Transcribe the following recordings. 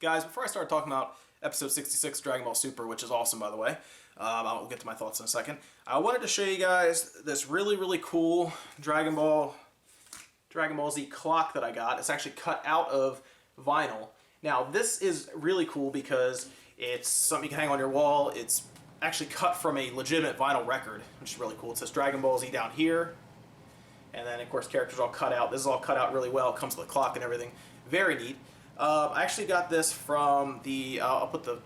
Guys, before I start talking about episode 66 Dragon Ball Super, which is awesome by the way, I'll get to my thoughts in a second, I wanted to show you guys this really cool Dragon Ball Z clock that I got. It's actually cut out of vinyl. Now this is really cool because it's something you can hang on your wall. It's actually cut from a legitimate vinyl record, which is really cool. It says Dragon Ball Z down here, and then of course characters all cut out. This is all cut out really well. It comes with a clock and everything. Very neat. I actually got this from the, I'll put the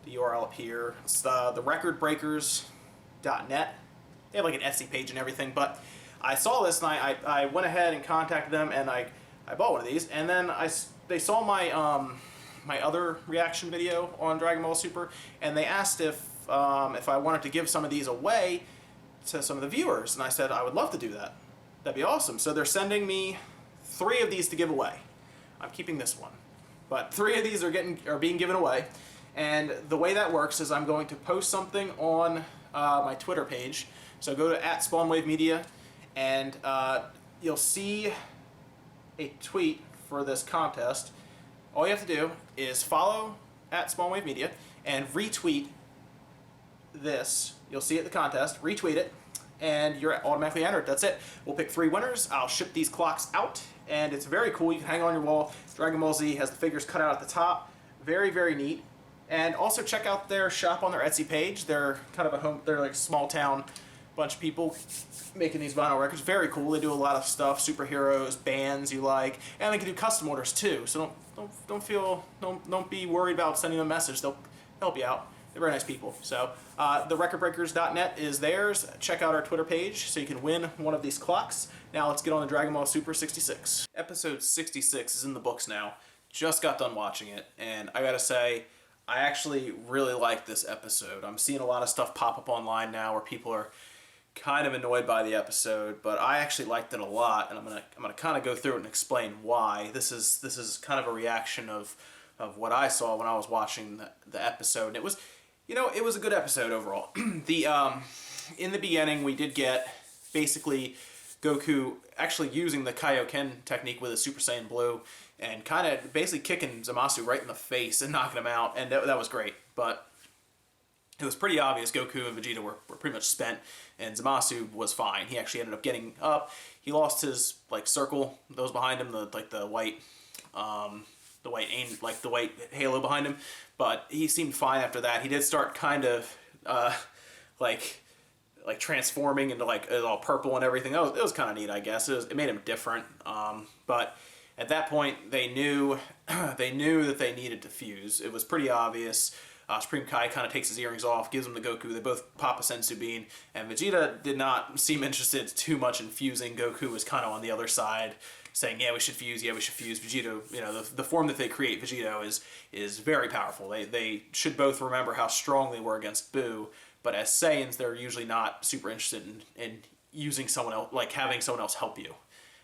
URL up here. It's the recordbreakers.net. They have like an Etsy page and everything, but I saw this and I went ahead and contacted them, and I bought one of these, and then they saw my my other reaction video on Dragon Ball Super, and they asked if I wanted to give some of these away to some of the viewers, and I said I would love to do that. That'd be awesome. So they're sending me 3 of these to give away. I'm keeping this one, but 3 of these are being given away, and the way that works is I'm going to post something on my Twitter page. So go to @SpawnWaveMedia, and you'll see a tweet for this contest. All you have to do is follow @SpawnWaveMedia and retweet this. You'll see it the contest. Retweet it, and you're automatically entered. That's it. We'll pick 3 winners. I'll ship these clocks out, and it's very cool. You can hang on your wall. Dragon Ball Z has the figures cut out at the top. Very neat. And also check out their shop on their Etsy page. They're kind of they're like a small town bunch of people making these vinyl records. Very cool. They do a lot of stuff, superheroes, bands you like, and they can do custom orders too. So don't be worried about sending them a message. They'll help you out. They're very nice people. So the recordbreakers.net is theirs. Check out our Twitter page so you can win one of these clocks. Now let's get on to Dragon Ball Super 66. Episode 66 is in the books now. Just got done watching it, and I gotta say, I actually really like this episode. I'm seeing a lot of stuff pop up online now where people are kind of annoyed by the episode, but I actually liked it a lot, and I'm gonna kind of go through it and explain why. This is kind of a reaction of what I saw when I was watching the episode, and it was, it was a good episode overall. In the beginning, we did get basically Goku actually using the Kaioken technique with his Super Saiyan Blue and kind of basically kicking Zamasu right in the face and knocking him out, and that was great. But it was pretty obvious Goku and Vegeta were pretty much spent, and Zamasu was fine. He actually ended up getting up. He lost his circle, those behind him, the white halo behind him, but he seemed fine after that. He did start kind of like transforming into all purple and everything. It was kind of neat, I guess. It made him different. But at that point, they knew that they needed to fuse. It was pretty obvious. Supreme Kai kind of takes his earrings off, gives them to Goku. They both pop a Sensu Bean, and Vegeta did not seem interested too much in fusing. Goku was kind of on the other side, saying, "Yeah, we should fuse. Yeah, we should fuse." Vegito, the form that they create, Vegito is very powerful. They should both remember how strong they were against Buu. But as Saiyans, they're usually not super interested in using someone else, having someone else help you.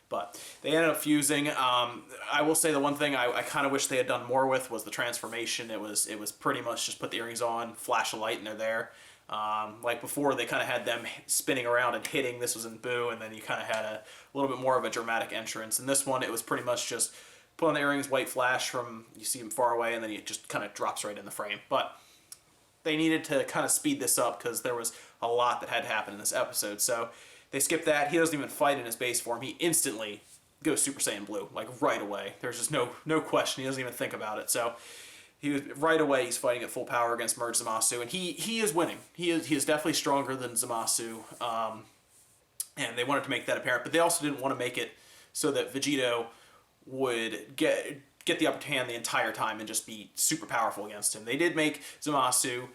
But they ended up fusing. I will say the one thing I kind of wish they had done more with was the transformation. It was pretty much just put the earrings on, flash a light, and they're there. Like before, they kind of had them spinning around and hitting. This was in Buu, and then you kind of had a little bit more of a dramatic entrance. In this one, it was pretty much just put on the earrings, white flash from, you see him far away, and then he just kind of drops right in the frame. But they needed to kind of speed this up because there was a lot that had to happen in this episode. So they skipped that. He doesn't even fight in his base form. He instantly goes Super Saiyan Blue, right away. There's just no question. He doesn't even think about it. So right away he's fighting at full power against Merge Zamasu, and he is winning. He is definitely stronger than Zamasu, and they wanted to make that apparent. But they also didn't want to make it so that Vegito would get the upper hand the entire time and just be super powerful against him. They did make Zamasu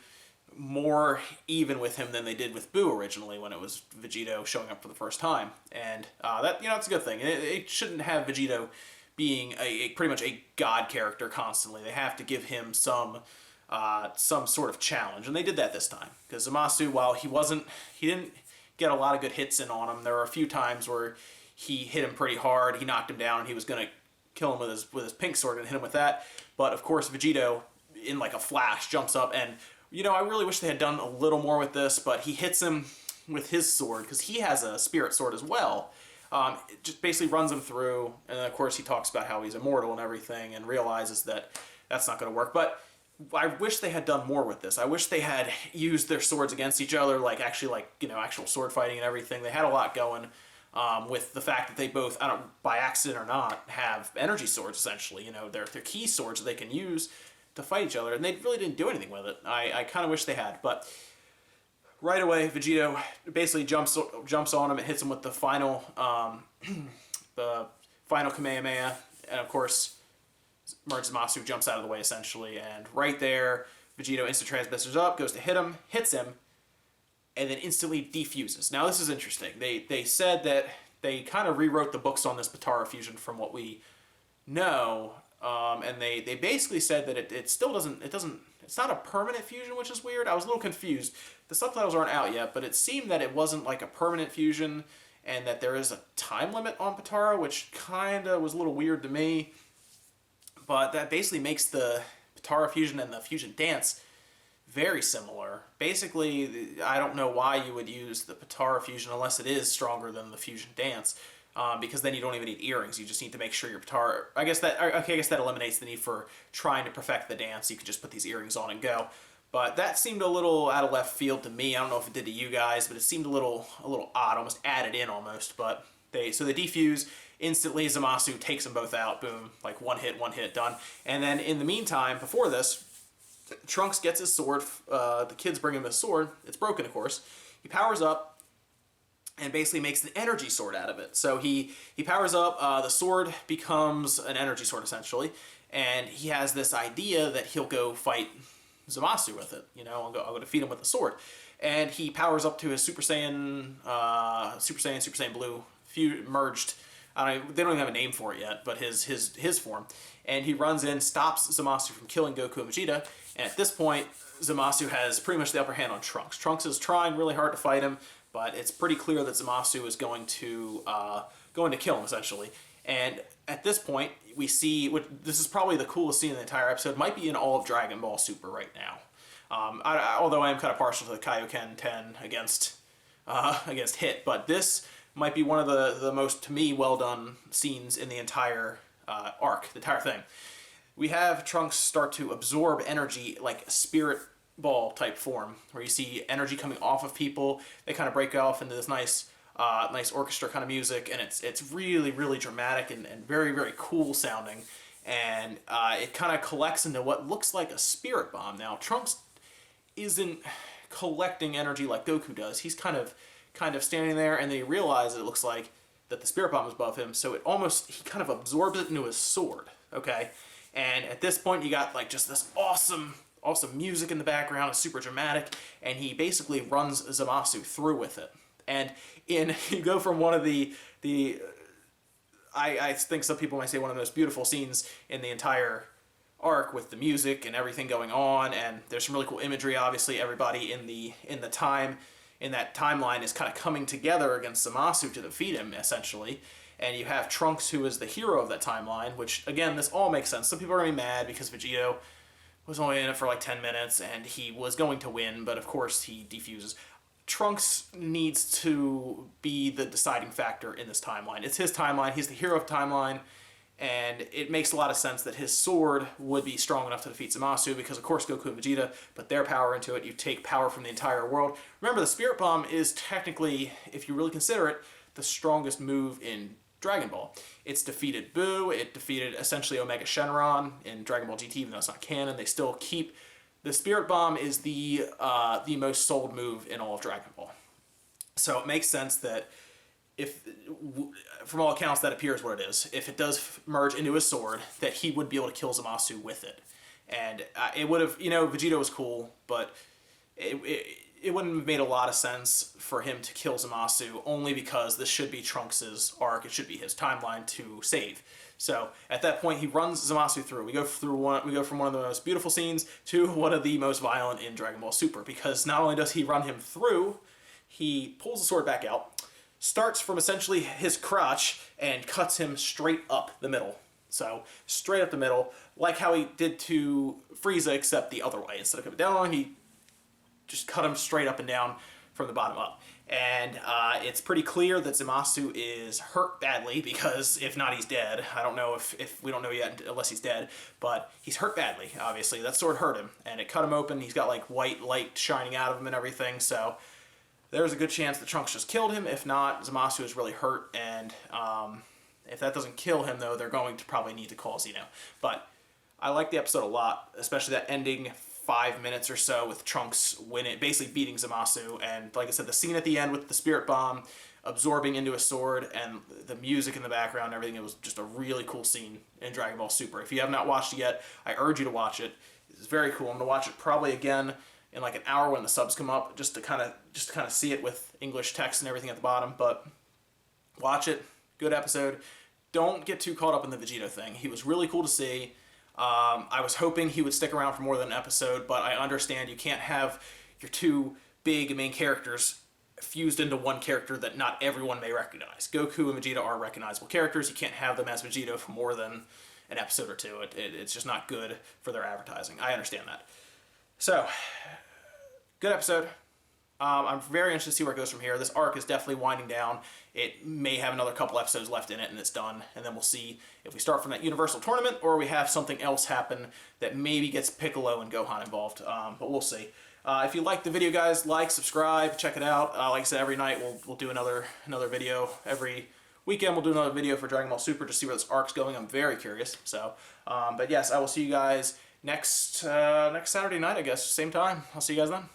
more even with him than they did with Buu originally when it was Vegito showing up for the first time, and that's a good thing. It shouldn't have Vegito being pretty much a god character constantly. They have to give him some sort of challenge, and they did that this time because Zamasu, while he didn't get a lot of good hits in on him. There were a few times where he hit him pretty hard. He knocked him down, and he was going to kill him with his pink sword and hit him with that. But of course, Vegito, in a flash, jumps up, and I really wish they had done a little more with this, but he hits him with his sword because he has a spirit sword as well. It just basically runs him through, and then of course he talks about how he's immortal and everything, and realizes that that's not going to work. But I wish they had done more with this. I wish they had used their swords against each other, like actually, like, you know, actual sword fighting and everything. They had a lot going. With the fact that they both, I don't, by accident or not, have energy swords, essentially. You know, they're key swords that they can use to fight each other, and they really didn't do anything with it. I kind of wish they had, but right away, Vegito basically jumps on him and hits him with the final Kamehameha, and of course, Zamasu jumps out of the way, essentially, and right there, Vegito instant transmisters up, goes to hit him, hits him, and then instantly defuses. Now, this is interesting. They said that they kind of rewrote the books on this Potara fusion from what we know, and they basically said that it still doesn't, it's not a permanent fusion, which is weird. I was a little confused. The subtitles aren't out yet, but it seemed that it wasn't like a permanent fusion, and that there is a time limit on Potara, which kind of was a little weird to me. But that basically makes the Potara fusion and the fusion dance very similar. Basically, I don't know why you would use the Potara fusion unless it is stronger than the fusion dance, because then you don't even need earrings. You just need to make sure your Potara... I guess that eliminates the need for trying to perfect the dance. You could just put these earrings on and go. But that seemed a little out of left field to me. I don't know if it did to you guys, but it seemed a little odd, almost added in almost. But they defuse. Instantly, Zamasu takes them both out. Boom. Like one hit, done. And then in the meantime, before this, Trunks gets his sword. The kids bring him his sword. It's broken, of course. He powers up and basically makes an energy sword out of it. So he powers up. The sword becomes an energy sword, essentially. And he has this idea that he'll go fight Zamasu with it. You know, I'll go defeat him with the sword. And he powers up to his Super Saiyan Blue merged. They don't even have a name for it yet, but his form. And he runs in, stops Zamasu from killing Goku and Vegeta. And at this point, Zamasu has pretty much the upper hand on Trunks. Trunks is trying really hard to fight him, but it's pretty clear that Zamasu is going to kill him, essentially. And at this point, we see, this is probably the coolest scene in the entire episode, might be in all of Dragon Ball Super right now. Although I am kind of partial to the Kaioken 10 against Hit, but this might be one of the most, to me, well done scenes in the entire arc, the entire thing. We have Trunks start to absorb energy like a spirit ball type form, where you see energy coming off of people. They kind of break off into this nice orchestra kind of music, and it's really, really dramatic and very, very cool sounding. And it kind of collects into what looks like a spirit bomb. Now, Trunks isn't collecting energy like Goku does. He's kind of standing there, and then he realizes it looks like that the spirit bomb is above him, so he kind of absorbs it into his sword, okay? And at this point, you got like just this awesome music in the background. It's super dramatic, and he basically runs Zamasu through with it. And you go from one of I think some people might say one of the most beautiful scenes in the entire arc, with the music and everything going on, and there's some really cool imagery. Obviously, everybody in that timeline is kind of coming together against Zamasu to defeat him, essentially. And you have Trunks, who is the hero of that timeline, which, again, this all makes sense. Some people are going to be mad because Vegito was only in it for like 10 minutes, and he was going to win, but of course he defuses. Trunks needs to be the deciding factor in this timeline. It's his timeline. He's the hero of the timeline, and it makes a lot of sense that his sword would be strong enough to defeat Zamasu, because of course Goku and Vegeta put their power into it. You take power from the entire world. Remember, the Spirit Bomb is technically, if you really consider it, the strongest move in Dragon Ball. It's defeated Buu. It defeated essentially Omega Shenron in Dragon Ball GT, even though it's not canon. They still keep... The Spirit Bomb is the most sold move in all of Dragon Ball. So it makes sense that from all accounts, that appears what it is. If it does merge into his sword, that he would be able to kill Zamasu with it. And it would have, Vegito was cool, but it wouldn't have made a lot of sense for him to kill Zamasu, only because this should be Trunks' arc. It should be his timeline to save. So at that point, he runs Zamasu through. We go from one of the most beautiful scenes to one of the most violent in Dragon Ball Super, because not only does he run him through, he pulls the sword back out, starts from essentially his crotch, and cuts him straight up the middle. So straight up the middle, like how he did to Frieza, except the other way. Instead of coming down, he just cut him straight up and down from the bottom up. And it's pretty clear that Zamasu is hurt badly, because if not, he's dead. I don't know if we don't know yet unless he's dead, but he's hurt badly, obviously. That sword hurt him, and it cut him open. He's got like white light shining out of him and everything, so there's a good chance that Trunks just killed him. If not, Zamasu is really hurt, and if that doesn't kill him, though, they're going to probably need to call Zeno. But I like the episode a lot, especially that ending 5 minutes or so with Trunks basically beating Zamasu, and like I said, the scene at the end with the spirit bomb absorbing into a sword and the music in the background and everything. It was just a really cool scene in Dragon Ball Super. If you have not watched it yet, I urge you to watch it. It's very cool. I'm gonna watch it probably again in like an hour when the subs come up, just to kind of see it with English text and everything at the bottom. But watch it. Good episode. Don't get too caught up in the Vegito thing. He was really cool to see. I was hoping he would stick around for more than an episode, but I understand you can't have your two big main characters fused into one character that not everyone may recognize. Goku and Vegeta are recognizable characters. You can't have them as Vegito for more than an episode or two. It's just not good for their advertising. I understand that. So, good episode. I'm very interested to see where it goes from here. This arc is definitely winding down. It may have another couple episodes left in it and it's done. And then we'll see if we start from that Universal Tournament or we have something else happen that maybe gets Piccolo and Gohan involved. But we'll see. If you like the video, guys, like, subscribe, check it out. Like I said, every night we'll do another video. Every weekend we'll do another video for Dragon Ball Super to see where this arc's going. I'm very curious. So, but yes, I will see you guys next Saturday night, I guess. Same time. I'll see you guys then.